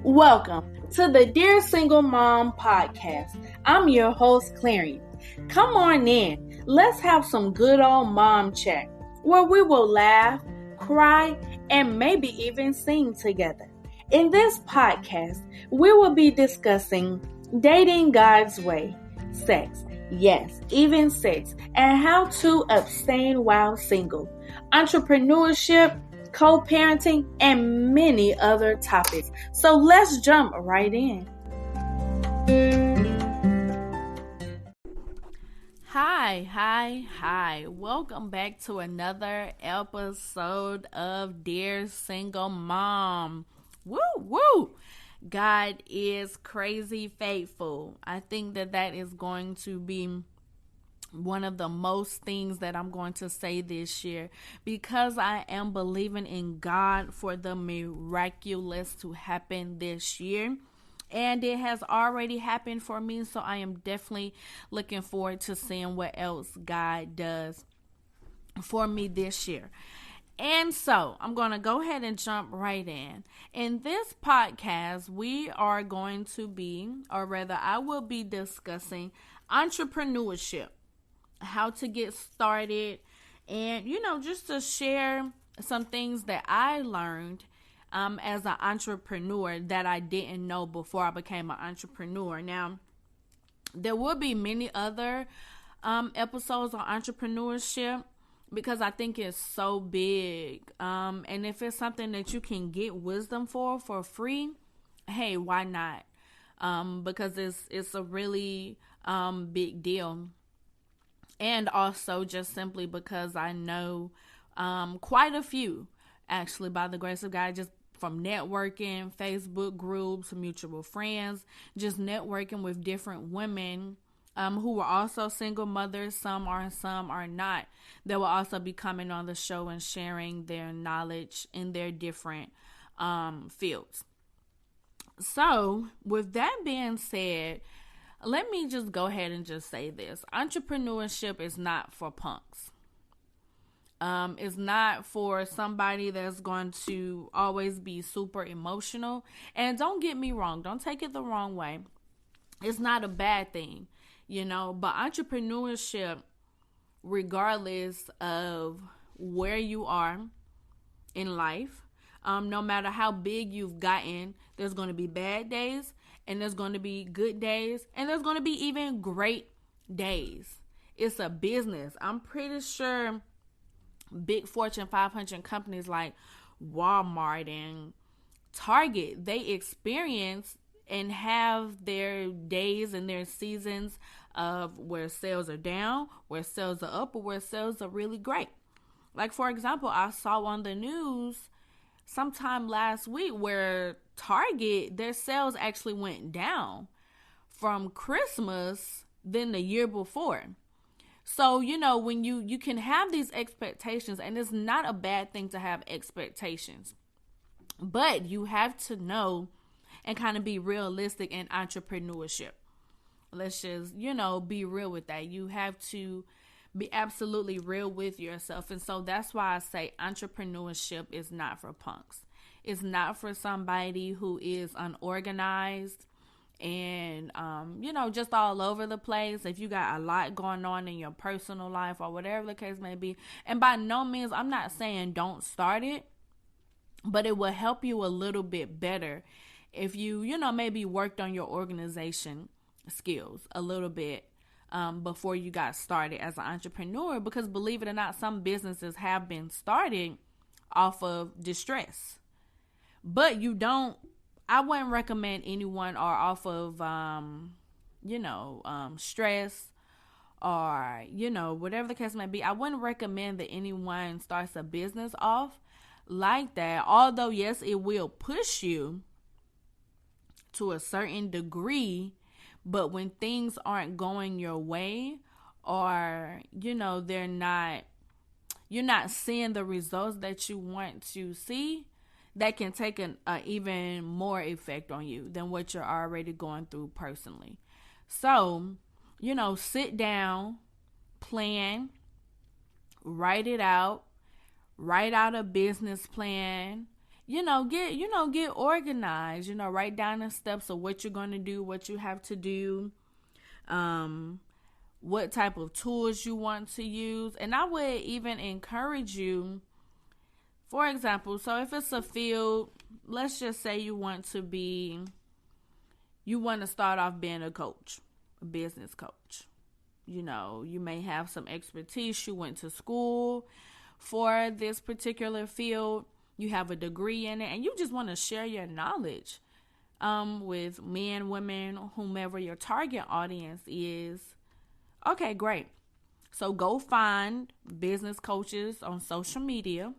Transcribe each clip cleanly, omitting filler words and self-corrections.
Welcome to the Dear Single Mom podcast. I'm your host, Clarion. Come on in. Let's have some good old mom chat where we will laugh, cry, and maybe even sing together. In this podcast, we will be discussing dating God's way, sex, yes, even sex, and how to abstain while single, entrepreneurship, co-parenting, and many other topics. So let's jump right in. Hi. Welcome back to another episode of Dear Single Mom. Woo! God is crazy faithful. I think that is going to be one of the most things that I'm going to say this year, because I am believing in God for the miraculous to happen this year. And it has already happened for me, so I am definitely looking forward to seeing what else God does for me this year. And so I'm going to go ahead and jump right in. In this podcast, we are going to be, or rather I will be discussing entrepreneurship, how to get started, and just to share some things that I learned as an entrepreneur that I didn't know before I became an entrepreneur. Now, there will be many other episodes on entrepreneurship because I think it's so big, and if it's something that you can get wisdom for free, hey, why not? Because it's a really big deal. And also just simply because I know quite a few, actually, by the grace of God, just from networking, Facebook groups, mutual friends, just networking with different women who were also single mothers. Some are not. They will also be coming on the show and sharing their knowledge in their different fields. So with that being said, let me just go ahead and just say this. Entrepreneurship is not for punks. It's not for somebody that's going to always be super emotional. And don't get me wrong. Don't take it the wrong way. It's not a bad thing, but entrepreneurship, regardless of where you are in life, no matter how big you've gotten, there's going to be bad days, and there's going to be good days, and there's going to be even great days. It's a business. I'm pretty sure big Fortune 500 companies like Walmart and Target, they experience and have their days and their seasons of where sales are down, where sales are up, or where sales are really great. Like, for example, I saw on the news sometime last week where Target, their sales actually went down from Christmas than the year before. So, when you can have these expectations, and it's not a bad thing to have expectations, but you have to know and kind of be realistic in entrepreneurship. Let's just, be real with that. You have to be absolutely real with yourself. And so that's why I say entrepreneurship is not for punks. It's not for somebody who is unorganized and, just all over the place. If you got a lot going on in your personal life or whatever the case may be. And by no means, I'm not saying don't start it, but it will help you a little bit better if you, maybe worked on your organization skills a little bit before you got started as an entrepreneur, because believe it or not, some businesses have been started off of distress, but I wouldn't recommend anyone or off of stress or whatever the case may be. I wouldn't recommend that anyone starts a business off like that, although yes, it will push you to a certain degree. But when things aren't going your way, or, you're not seeing the results that you want to see, that can take an even more effect on you than what you're already going through personally. So, sit down, plan, write it out, write out a business plan, get organized, write down the steps of what you're going to do, what you have to do, what type of tools you want to use. And I would even encourage you, for example, so if it's a field, let's just say you want to start off being a coach, a business coach. You may have some expertise. You went to school for this particular field. You have a degree in it, and you just want to share your knowledge with men, women, whomever your target audience is. Okay, great. So go find business coaches on social media,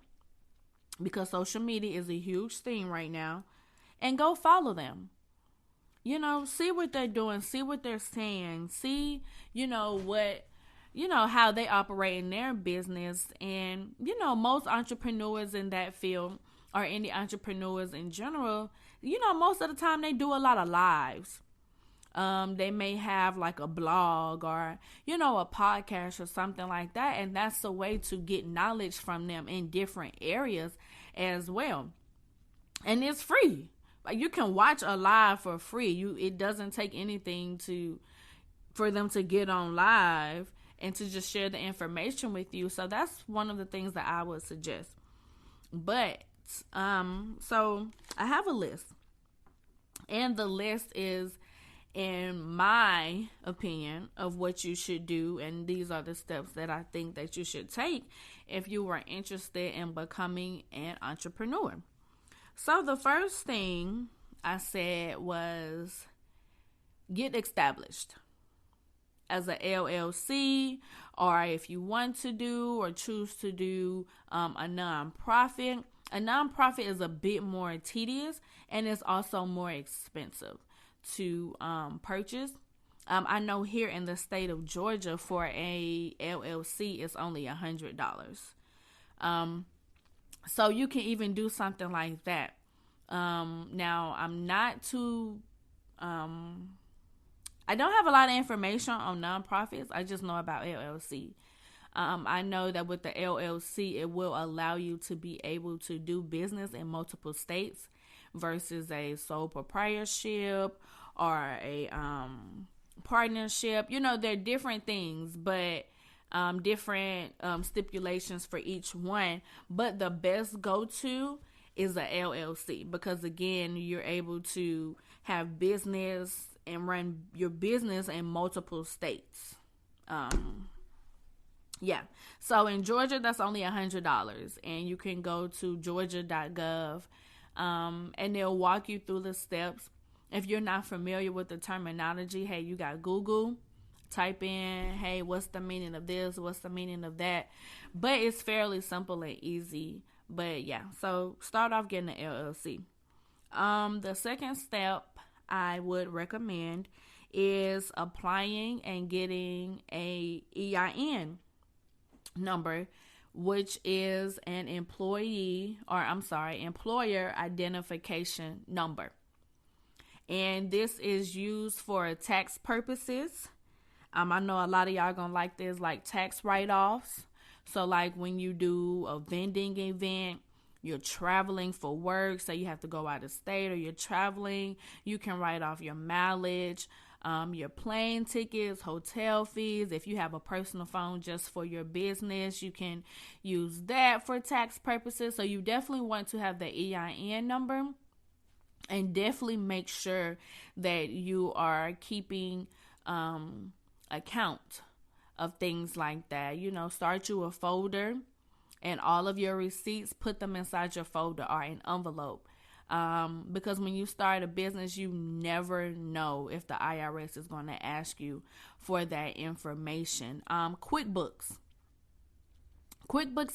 because social media is a huge thing right now, and go follow them. See what they're doing, see what they're saying, see, how they operate in their business. And, most entrepreneurs in that field, or any entrepreneurs in general, most of the time they do a lot of lives. They may have like a blog or, a podcast or something like that. And that's a way to get knowledge from them in different areas as well. And it's free. Like, you can watch a live for free. It doesn't take anything for them to get on live and to just share the information with you. So that's one of the things that I would suggest. But so I have a list, and the list is, in my opinion, of what you should do, and these are the steps that I think that you should take if you were interested in becoming an entrepreneur. So the first thing I said was get established as a LLC, or if you want to do or choose to do a nonprofit. A nonprofit is a bit more tedious, and it's also more expensive to purchase. I know here in the state of Georgia, for a LLC, it's only $100. So you can even do something like that. Now, I'm not too, I don't have a lot of information on nonprofits. I just know about LLC. I know that with the LLC, it will allow you to be able to do business in multiple states versus a sole proprietorship or a partnership. They're different things, but different stipulations for each one. But the best go-to is a LLC, because again, you're able to have business and run your business in multiple states. So in Georgia, that's only $100, and you can go to georgia.gov, and they'll walk you through the steps. If you're not familiar with the terminology, hey, you got Google. Type in, hey, what's the meaning of this? What's the meaning of that? But it's fairly simple and easy. But yeah, so start off getting an LLC. The second step I would recommend is applying and getting a EIN number, which is an employer identification number. And this is used for tax purposes. I know a lot of y'all gonna like this, like tax write-offs. So like when you do a vending event, you're traveling for work, so you have to go out of state, or you're traveling, you can write off your mileage, your plane tickets, hotel fees. If you have a personal phone just for your business, you can use that for tax purposes. So you definitely want to have the EIN number, and definitely make sure that you are keeping account of things like that. Start you a folder, and all of your receipts, put them inside your folder or an envelope. Because when you start a business, you never know if the IRS is going to ask you for that information. QuickBooks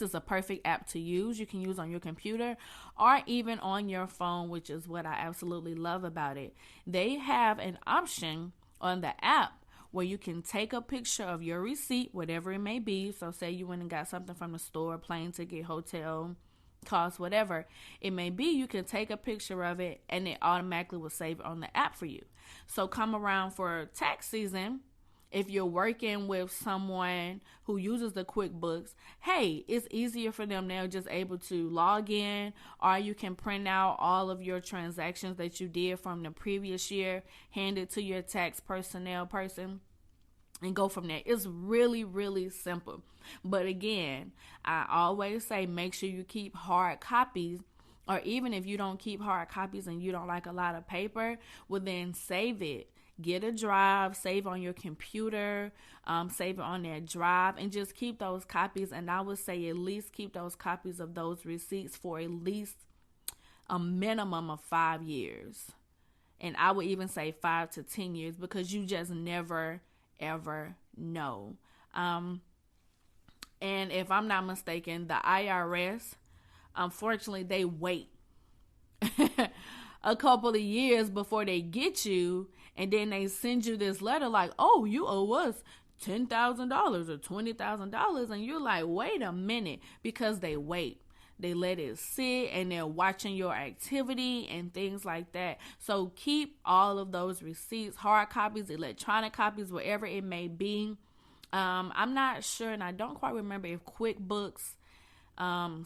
is a perfect app to use. You can use on your computer or even on your phone, which is what I absolutely love about it. They have an option on the app where you can take a picture of your receipt, whatever it may be. So say you went and got something from the store, plane ticket, hotel cost, whatever it may be, you can take a picture of it and it automatically will save it on the app for you. So come around for tax season, if you're working with someone who uses the QuickBooks, hey, it's easier for them. They're just able to log in, or you can print out all of your transactions that you did from the previous year, hand it to your tax personnel person, and go from there. It's really, really simple. But again, I always say make sure you keep hard copies, or even if you don't keep hard copies and you don't like a lot of paper, well then save it. Get a drive, save on your computer, save it on that drive, and just keep those copies. And I would say at least keep those copies of those receipts for at least a minimum of 5 years. And I would even say 5 to 10 years, because you just never, ever know. And if I'm not mistaken, the IRS, unfortunately, they wait a couple of years before they get you, and then they send you this letter like, oh, you owe us $10,000 or $20,000, and you're like, wait a minute, because they wait. They let it sit, and they're watching your activity and things like that. So keep all of those receipts, hard copies, electronic copies, wherever it may be. I'm not sure, and I don't quite remember if QuickBooks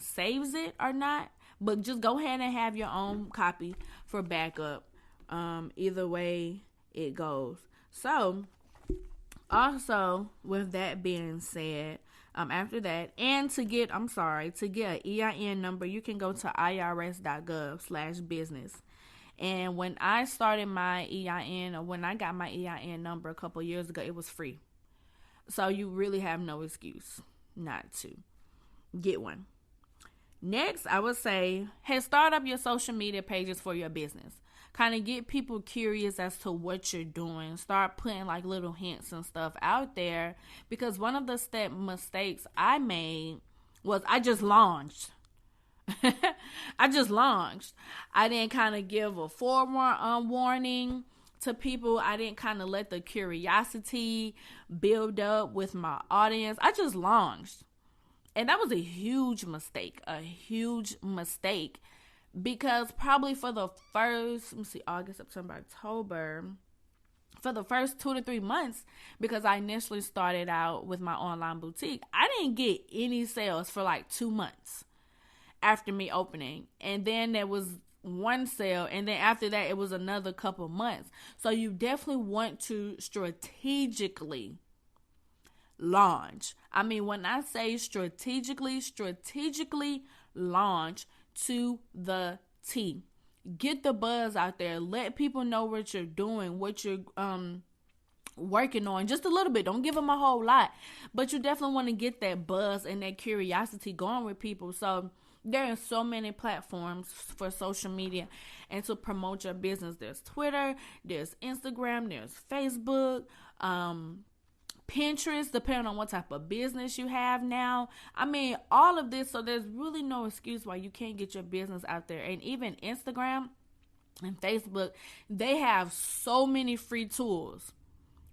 saves it or not, but just go ahead and have your own copy for backup. Either way it goes. So also, with that being said, after that, and to get an EIN number, you can go to irs.gov/business. And when I started my EIN, or when I got my EIN number a couple years ago, it was free. So you really have no excuse not to get one. Next, I would say, hey, start up your social media pages for your business. Kind of get people curious as to what you're doing. Start putting like little hints and stuff out there, because one of the mistakes I made was I just launched. I didn't kind of give a forewarning to people. I didn't kind of let the curiosity build up with my audience. I just launched. And that was a huge mistake, because probably for the first, August, September, October, for the first 2 to 3 months, because I initially started out with my online boutique, I didn't get any sales for like 2 months after me opening. And then there was one sale, and then after that, it was another couple months. So you definitely want to strategically launch. I mean, when I say strategically launch to the T. Get the buzz out there. Let people know what you're doing, what you're working on, just a little bit. Don't give them a whole lot, but you definitely want to get that buzz and that curiosity going with people. So there are so many platforms for social media and to promote your business. There's Twitter, there's Instagram, there's Facebook, Pinterest, depending on what type of business you have now. I mean, all of this, so there's really no excuse why you can't get your business out there. And even Instagram and Facebook, they have so many free tools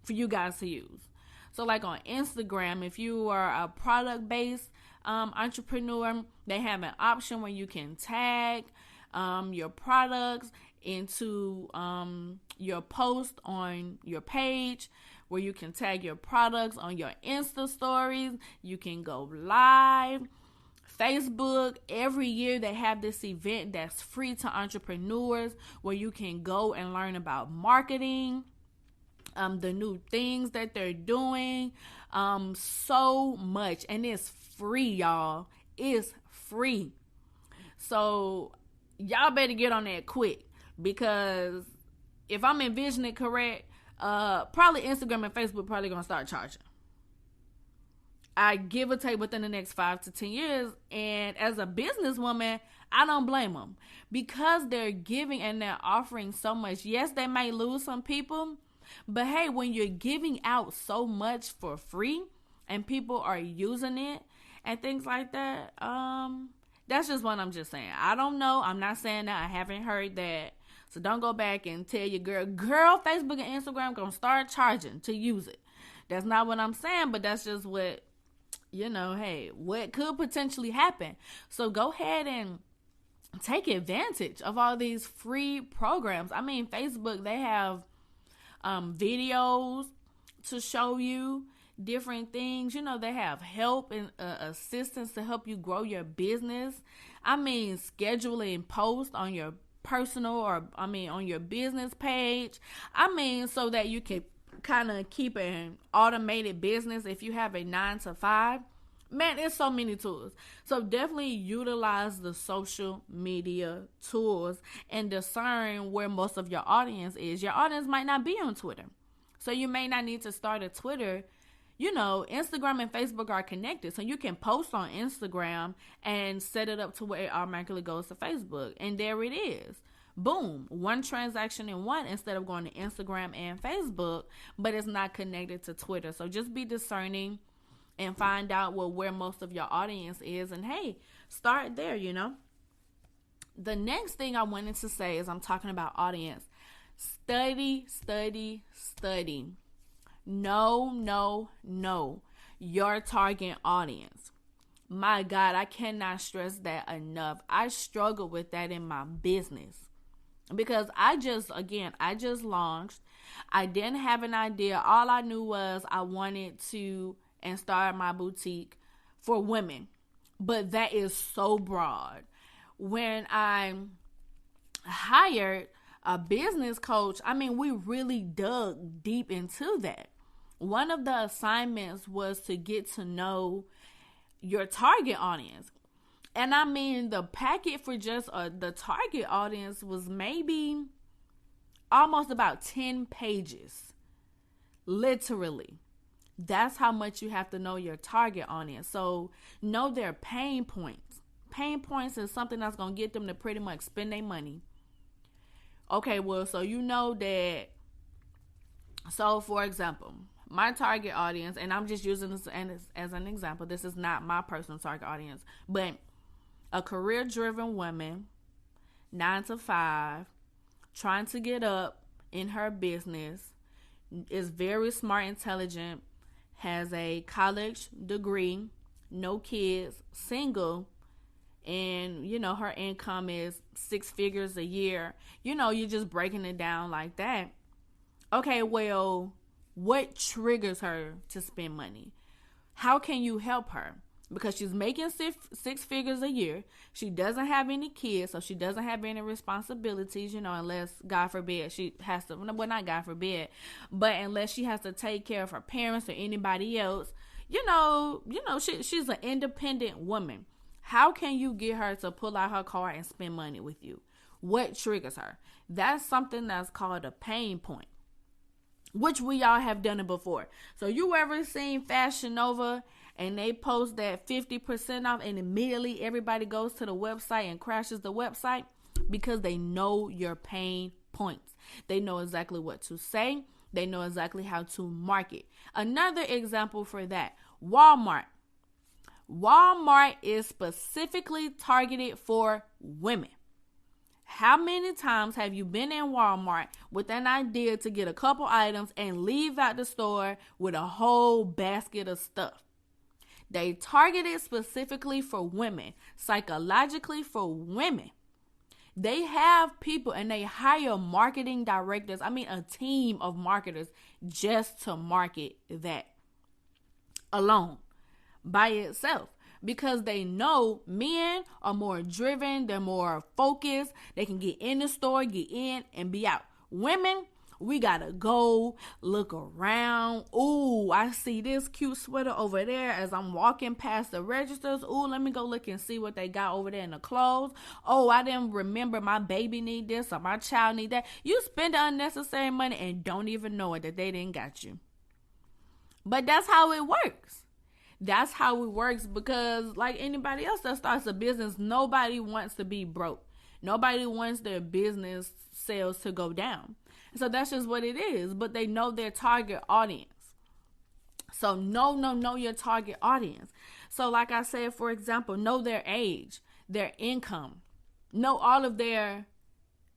for you guys to use. So like on Instagram, if you are a product-based entrepreneur, they have an option where you can tag your products into your post on your page, where you can tag your products on your Insta stories. You can go live. Facebook, every year they have this event that's free to entrepreneurs, where you can go and learn about marketing, the new things that they're doing, so much. And it's free, y'all. It's free. So y'all better get on that quick, because if I'm envisioning it correct, probably Instagram and Facebook probably gonna start charging. I give or take within the next 5 to 10 years. And as a businesswoman, I don't blame them, because they're giving and they're offering so much. Yes, they may lose some people, but hey, when you're giving out so much for free and people are using it and things like that, that's just what I'm just saying. I don't know. I'm not saying that. I haven't heard that. So don't go back and tell your girl, Facebook and Instagram gonna start charging to use it. That's not what I'm saying, but that's just what, hey, what could potentially happen. So go ahead and take advantage of all these free programs. I mean, Facebook, they have videos, to show you different things. They have help and assistance to help you grow your business. Scheduling posts on your personal on your business page. So that you can kind of keep an automated business if you have a 9 to 5. Man, there's so many tools. So definitely utilize the social media tools and discern where most of your audience is. Your audience might not be on Twitter. So you may not need to start a Twitter. Instagram and Facebook are connected. So you can post on Instagram and set it up to where it automatically goes to Facebook. And there it is. Boom. One transaction in one instead of going to Instagram and Facebook, but it's not connected to Twitter. So just be discerning and find out where most of your audience is. And hey, start there, The next thing I wanted to say is I'm talking about audience. Study, study, study. Know your target audience. My God, I cannot stress that enough. I struggle with that in my business because I just launched. I didn't have an idea. All I knew was I wanted to and start my boutique for women. But that is so broad. When I hired a business coach, we really dug deep into that. One of the assignments was to get to know your target audience. And the packet for just the target audience was maybe almost about 10 pages. Literally. That's how much you have to know your target audience. So know their pain points. Pain points is something that's going to get them to pretty much spend their money. Okay, well, so that. So for example, my target audience, and I'm just using this as an example. This is not my personal target audience, but a career-driven woman, 9 to 5, trying to get up in her business, is very smart, intelligent, has a college degree, no kids, single, and, her income is 6 figures a year. You're just breaking it down like that. Okay, well, what triggers her to spend money? How can you help her? Because she's making 6 figures a year. She doesn't have any kids, so she doesn't have any responsibilities, unless, God forbid, she has to, well, not God forbid, but unless she has to take care of her parents or anybody else, she's an independent woman. How can you get her to pull out her card and spend money with you? What triggers her? That's something that's called a pain point, which we all have done it before. So you ever seen Fashion Nova and they post that 50% off and immediately everybody goes to the website and crashes the website? Because they know your pain points. They know exactly what to say. They know exactly how to market. Another example for that, Walmart. Walmart is specifically targeted for women. How many times have you been in Walmart with an idea to get a couple items and leave out the store with a whole basket of stuff? They target it specifically for women, psychologically for women. They have people and they hire marketing directors, a team of marketers just to market that alone by itself. Because they know men are more driven, they're more focused, they can get in the store, get in, and be out. Women, we gotta go, look around. Ooh, I see this cute sweater over there as I'm walking past the registers. Ooh, let me go look and see what they got over there in the clothes. Oh, I didn't remember my baby need this or my child need that. You spend unnecessary money and don't even know it that they didn't got you. But that's how it works. That's how it works because like anybody else that starts a business, nobody wants to be broke. Nobody wants their business sales to go down. So that's just what it is. But they know their target audience. So know your target audience. So like I said, for example, know their age, their income, know all of their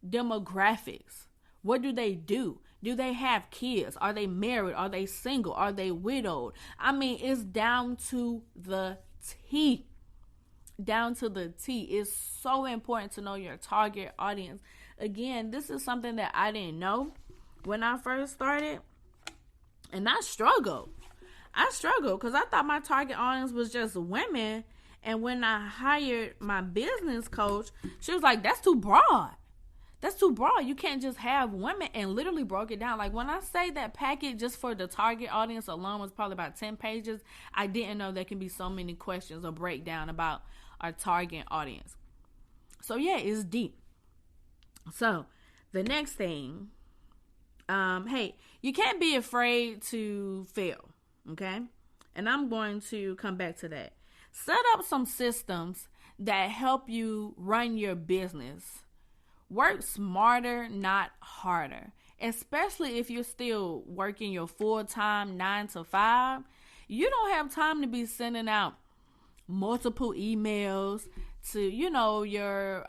demographics. What do they do? Do they have kids? Are they married? Are they single? Are they widowed? It's down to the T. Down to the T. It's so important to know your target audience. Again, this is something that I didn't know when I first started. And I struggled. Because I thought my target audience was just women. And when I hired my business coach, she was like, that's too broad. That's too broad. You can't just have women, and literally broke it down. Like when I say that packet just for the target audience alone was probably about 10 pages, I didn't know there can be so many questions or breakdown about our target audience. So yeah, it's deep. So the next thing, hey, you can't be afraid to fail, okay? And I'm going to come back to that. Set up some systems that help you run your business. Work smarter, not harder. Especially if you're still working your full-time 9 to 5. You don't have time to be sending out multiple emails to, your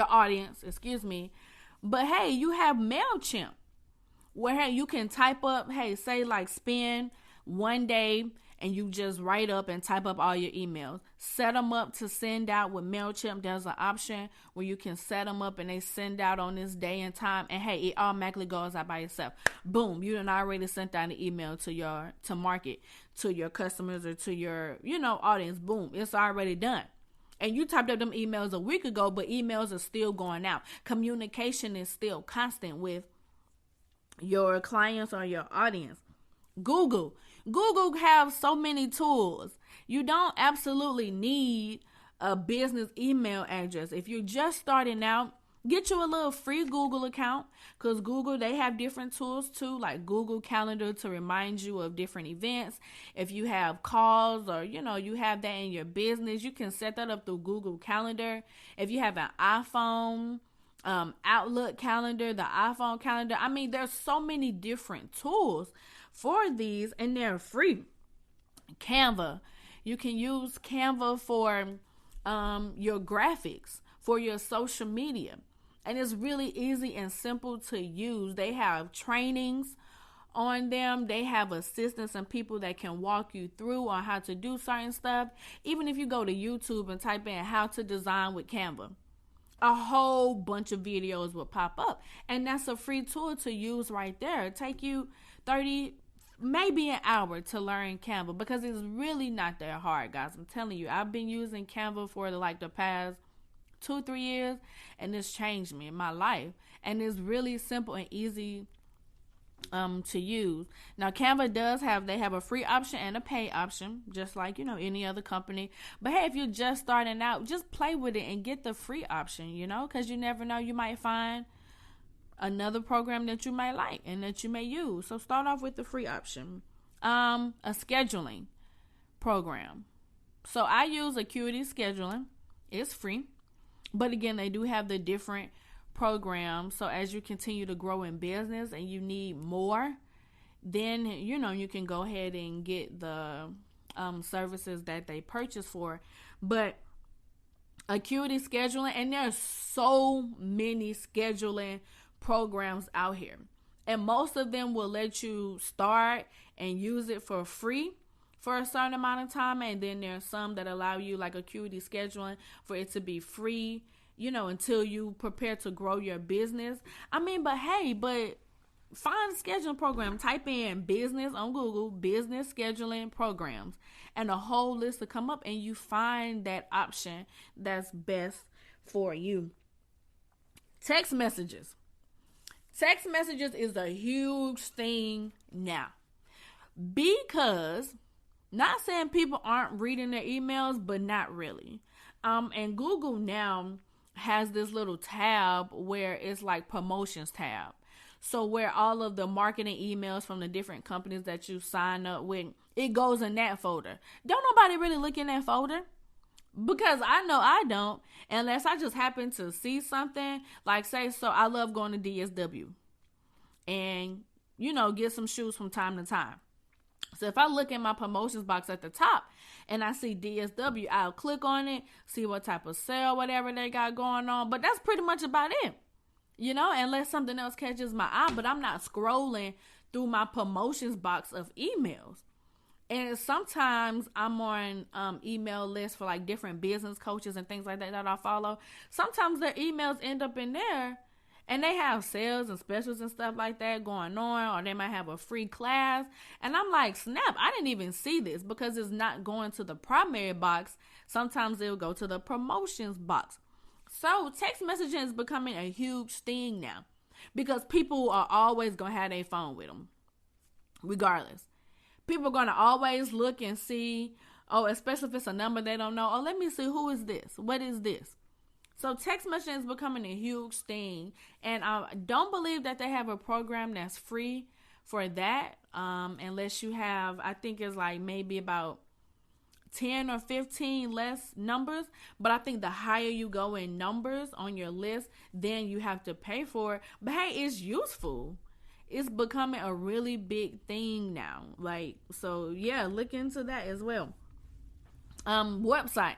audience, But hey, you have MailChimp where hey, you can type up, hey, say like spend one day and you just write up and type up all your emails. Set them up to send out with MailChimp. There's an option where you can set them up and they send out on this day and time. And hey, it automatically goes out by itself. Boom, you done already sent out an email to market to your customers or to your, audience. Boom, it's already done. And you typed up them emails a week ago, but emails are still going out. Communication is still constant with your clients or your audience. Google have so many tools. You don't absolutely need a business email address. If you're just starting out, get you a little free Google account, because Google, they have different tools too, like Google Calendar to remind you of different events. If you have calls or, you have that in your business, you can set that up through Google Calendar. If you have an iPhone, Outlook calendar, the iPhone calendar. I mean, there's so many different tools for these, and they're free. Canva. You can use Canva for your graphics, for your social media. And it's really easy and simple to use. They have trainings on them. They have assistants and people that can walk you through on how to do certain stuff. Even if you go to YouTube and type in how to design with Canva, a whole bunch of videos will pop up. And that's a free tool to use right there. It'll take you 30, maybe an hour to learn Canva, because it's really not that hard, guys. I'm telling you, I've been using Canva for the past 2-3 years, and it's changed me in my life. And it's really simple and easy to use. Now Canva they have a free option and a pay option, just like any other company. But hey, if you're just starting out, just play with it and get the free option, because you never know, you might find another program that you might like and that you may use. So start off with the free option. A scheduling program. So I use Acuity Scheduling. It's free. But again, they do have the different programs. So as you continue to grow in business and you need more, then you can go ahead and get the services that they purchase for. But Acuity Scheduling, and there's so many scheduling programs out here, and most of them will let you start and use it for free for a certain amount of time, and then there's some that allow you, like Acuity Scheduling, for it to be free until you prepare to grow your business. But find a scheduling program. Type in business on Google, business scheduling programs, and a whole list will come up, and you find that option that's best for you. Text messages. Text messages is a huge thing now, because not saying people aren't reading their emails, but not really. And Google now has this little tab where it's like promotions tab. So where all of the marketing emails from the different companies that you sign up with, it goes in that folder. Don't nobody really look in that folder, because I know I don't, unless I just happen to see something like, say, so I love going to DSW and, get some shoes from time to time. So if I look in my promotions box at the top and I see DSW, I'll click on it, see what type of sale, whatever they got going on. But that's pretty much about it, unless something else catches my eye. But I'm not scrolling through my promotions box of emails. And sometimes I'm on email lists for like different business coaches and things like that I follow. Sometimes their emails end up in there, And they have sales and specials and stuff like that going on, or they might have a free class. And I'm like, snap, I didn't even see this because it's not going to the primary box. Sometimes it'll go to the promotions box. So text messaging is becoming a huge thing now because people are always going to have their phone with them, regardless. People are going to always look and see, oh, especially if it's a number they don't know. Oh, let me see, who is this? What is this? So text messaging is becoming a huge thing, and I don't believe that they have a program that's free for that, unless you have, I think it's like maybe about 10 or 15 less numbers. But I think the higher you go in numbers on your list, then you have to pay for it. But hey, it's useful. It's becoming a really big thing now. Like, so yeah, look into that as well. Website.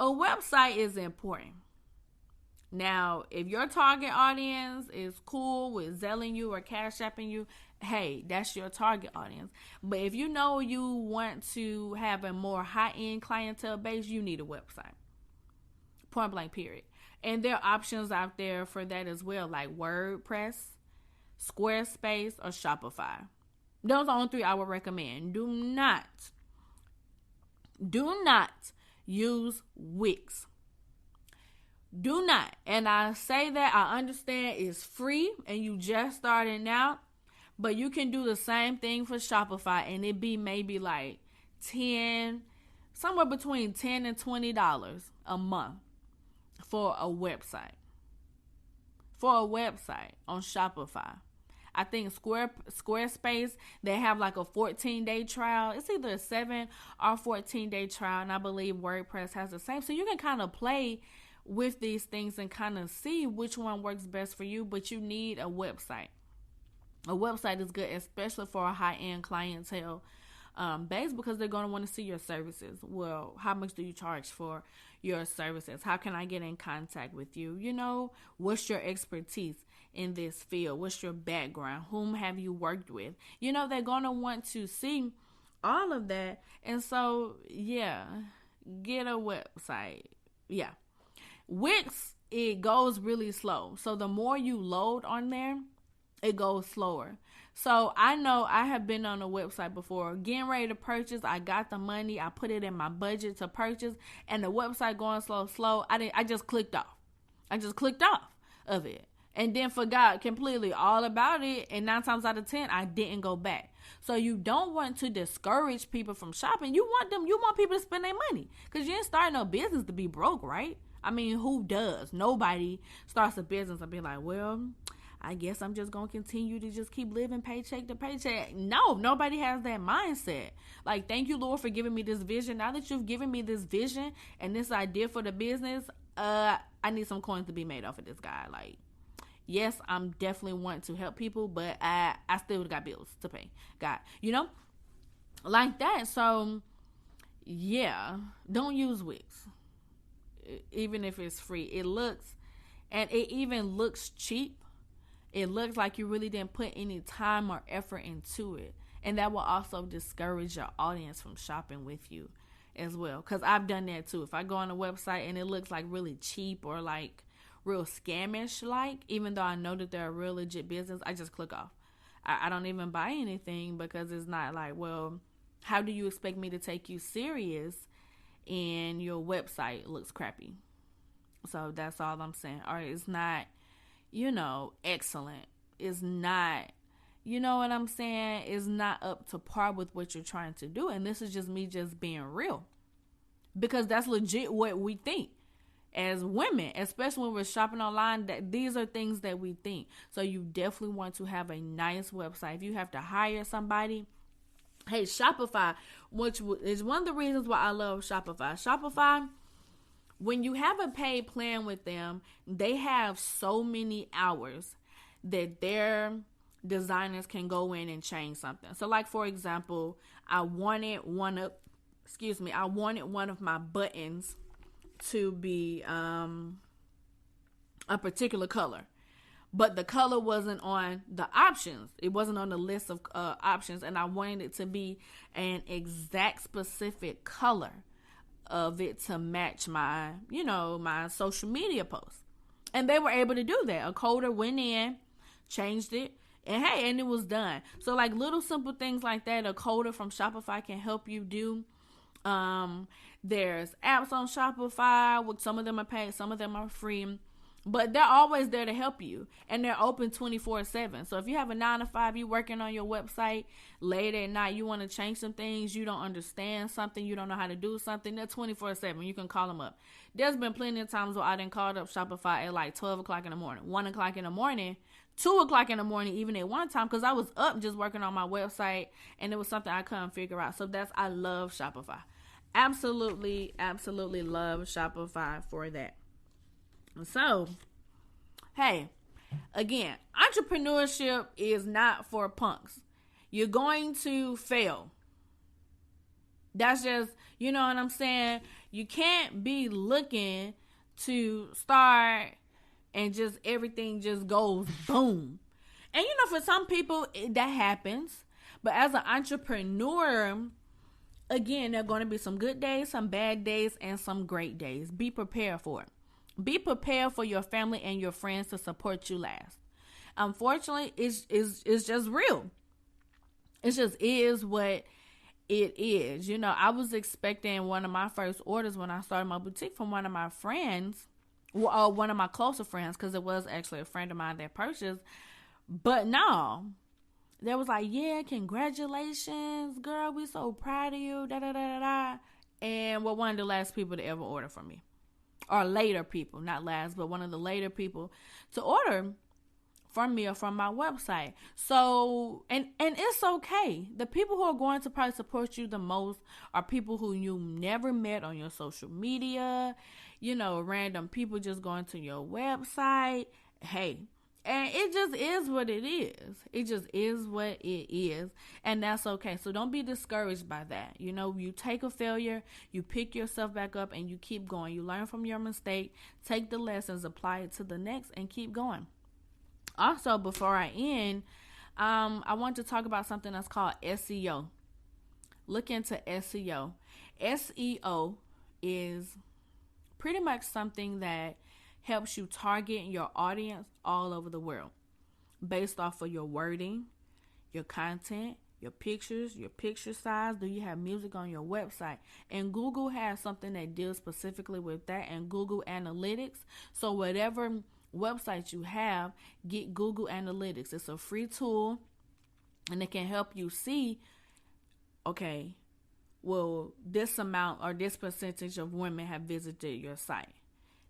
A website is important. Now, if your target audience is cool with Zelling you or Cash Apping you, hey, that's your target audience. But if you know you want to have a more high-end clientele base, you need a website. Point blank, period. And there are options out there for that as well, like WordPress, Squarespace, or Shopify. Those are the only three I would recommend. Do not use Wix. Do not. And I say that, I understand it's free and you just starting out, but you can do the same thing for Shopify and it be maybe like somewhere between $10 and $20 a month for a website. For a website on Shopify. I think Squarespace, they have like a 14-day trial. It's either a 7 or 14-day trial, and I believe WordPress has the same. So you can kind of play with these things and kind of see which one works best for you, but you need a website. A website is good, especially for a high-end clientele base, because they're going to want to see your services. Well, how much do you charge for your services? How can I get in contact with you? You know, what's your expertise in this field? What's your background? Whom have you worked with? You know, they're going to want to see all of that. And so, yeah, get a website. Yeah. Wix, it goes really slow. So the more you load on there, it goes slower. So I know I have been on a website before, getting ready to purchase. I got the money. I put it in my budget to purchase, and the website going slow. I just clicked off. I just clicked off of it and then forgot completely all about it. And 9 times out of 10, I didn't go back. So you don't want to discourage people from shopping. You want people to spend their money, because you didn't start no business to be broke, right? I mean, who does? Nobody starts a business and be like, well, I guess I'm just going to continue to just keep living paycheck to paycheck. No, nobody has that mindset. Like, thank you, Lord, for giving me this vision. Now that you've given me this vision and this idea for the business, I need some coins to be made off of this guy. Like, yes, I'm definitely want to help people, but I still got bills to pay. God, you know, like that. So, yeah, don't use Wix. Even if it's free, it even looks cheap. It looks like you really didn't put any time or effort into it. And that will also discourage your audience from shopping with you as well. Because I've done that too. If I go on a website and it looks like really cheap or like real scamish, like, even though I know that they're a real legit business, I just click off. I don't even buy anything, because it's not like, well, how do you expect me to take you serious and your website looks crappy? So that's all I'm saying. Or it's not, excellent. It's not, you know what I'm saying? It's not up to par with what you're trying to do. And this is just me just being real, because that's legit what we think as women, especially when we're shopping online, that these are things that we think. So you definitely want to have a nice website. If you have to hire somebody, hey, Shopify, which is one of the reasons why I love Shopify. Shopify, when you have a paid plan with them, they have so many hours that their designers can go in and change something. So, like, for example, I wanted one of my buttons to be a particular color, but the color wasn't on the options. It wasn't on the list of options, and I wanted it to be an exact specific color of it to match my, my social media posts. And they were able to do that. A coder went in, changed it, and it was done. So like little simple things like that, a coder from Shopify can help you do. There's apps on Shopify, which some of them are paid, some of them are free. But they're always there to help you, and they're open 24/7. So if you have a 9 to 5, you're working on your website late at night, you want to change some things, you don't understand something, you don't know how to do something, they're 24/7. You can call them up. There's been plenty of times where I done called up Shopify at like 12 o'clock in the morning, 1 o'clock in the morning, 2 o'clock in the morning, even at one time, because I was up just working on my website, and it was something I couldn't figure out. So I love Shopify. Absolutely, absolutely love Shopify for that. So, hey, again, entrepreneurship is not for punks. You're going to fail. That's just, you know what I'm saying? You can't be looking to start and just everything just goes boom. And for some people, that happens. But as an entrepreneur, again, there are going to be some good days, some bad days, and some great days. Be prepared for it. Be prepared for your family and your friends to support you last. Unfortunately, it's just real. It just is what it is. I was expecting one of my first orders when I started my boutique from one of my friends, or one of my closer friends, because it was actually a friend of mine that purchased. But no, they was like, yeah, congratulations, girl. We so proud of you. Da da da da da. And we're one of the last people to ever order from me. Or later people, not last, but one of the later people to order from me or from my website. So, and it's okay. The people who are going to probably support you the most are people who you never met on your social media, random people just going to your website. Hey, and it just is what it is. It just is what it is. And that's okay. So don't be discouraged by that. You take a failure, you pick yourself back up, and you keep going. You learn from your mistake, take the lessons, apply it to the next, and keep going. Also, before I end, I want to talk about something that's called SEO. Look into SEO. SEO is pretty much something that helps you target your audience all over the world based off of your wording, your content, your pictures, your picture size. Do you have music on your website? And Google has something that deals specifically with that, and Google Analytics. So whatever website you have, get Google Analytics. It's a free tool, and it can help you see, okay, well, this amount or this percentage of women have visited your site.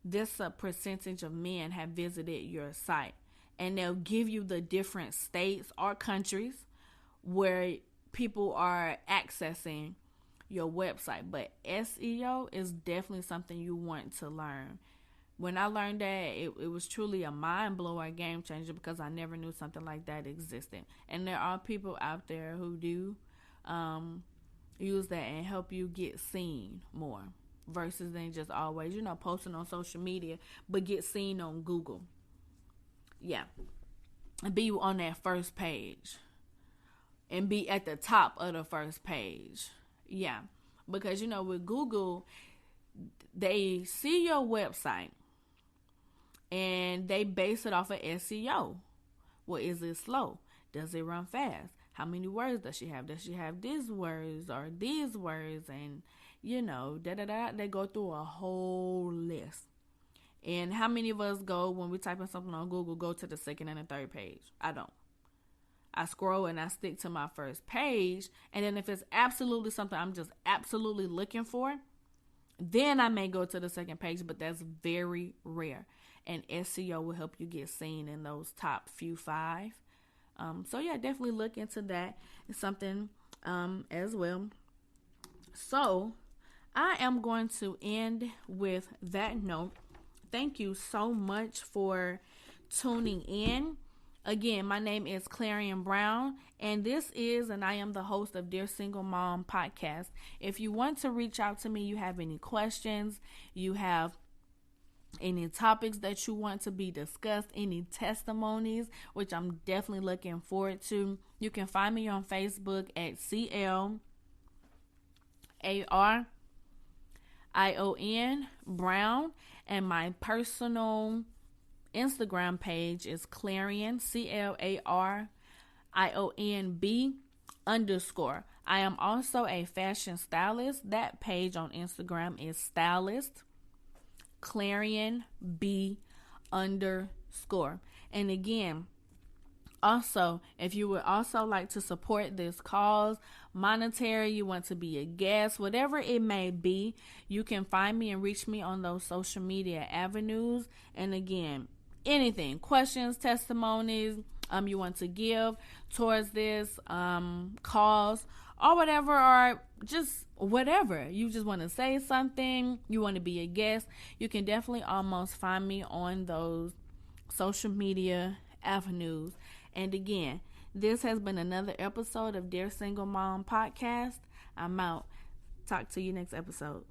This percentage of men have visited your site. And they'll give you the different states or countries where people are accessing your website. But SEO is definitely something you want to learn. When I learned that, it was truly a mind blower, a game changer, because I never knew something like that existed. And there are people out there who do use that and help you get seen more, versus than just always, posting on social media, but get seen on Google. Yeah. And be on that first page. And be at the top of the first page. Yeah. Because, with Google, they see your website and they base it off of SEO. Well, is it slow? Does it run fast? How many words does she have? Does she have these words or these words? And they go through a whole list. And how many of us go, when we type in something on Google, go to the second and the third page? I don't. I scroll and I stick to my first page. And then if it's absolutely something I'm just absolutely looking for, then I may go to the second page, but that's very rare. And SEO will help you get seen in those top few 5. So yeah, definitely look into that. It's something as well. So I am going to end with that note. Thank you so much for tuning in. Again, my name is Clarion Brown, and I am the host of Dear Single Mom podcast. If you want to reach out to me, you have any questions, you have any topics that you want to be discussed, any testimonies, which I'm definitely looking forward to, you can find me on Facebook at ION Brown. And my personal Instagram page is Clarion, CLARIONB_. I am also a fashion stylist. That page on Instagram is stylist Clarion B_. And again, also, if you would also like to support this cause, monetary, you want to be a guest, whatever it may be, you can find me and reach me on those social media avenues. And again, anything, questions, testimonies, you want to give towards this cause or whatever, or just whatever. You just want to say something, you want to be a guest, you can definitely almost find me on those social media avenues. And again, this has been another episode of Dear Single Mom Podcast. I'm out. Talk to you next episode.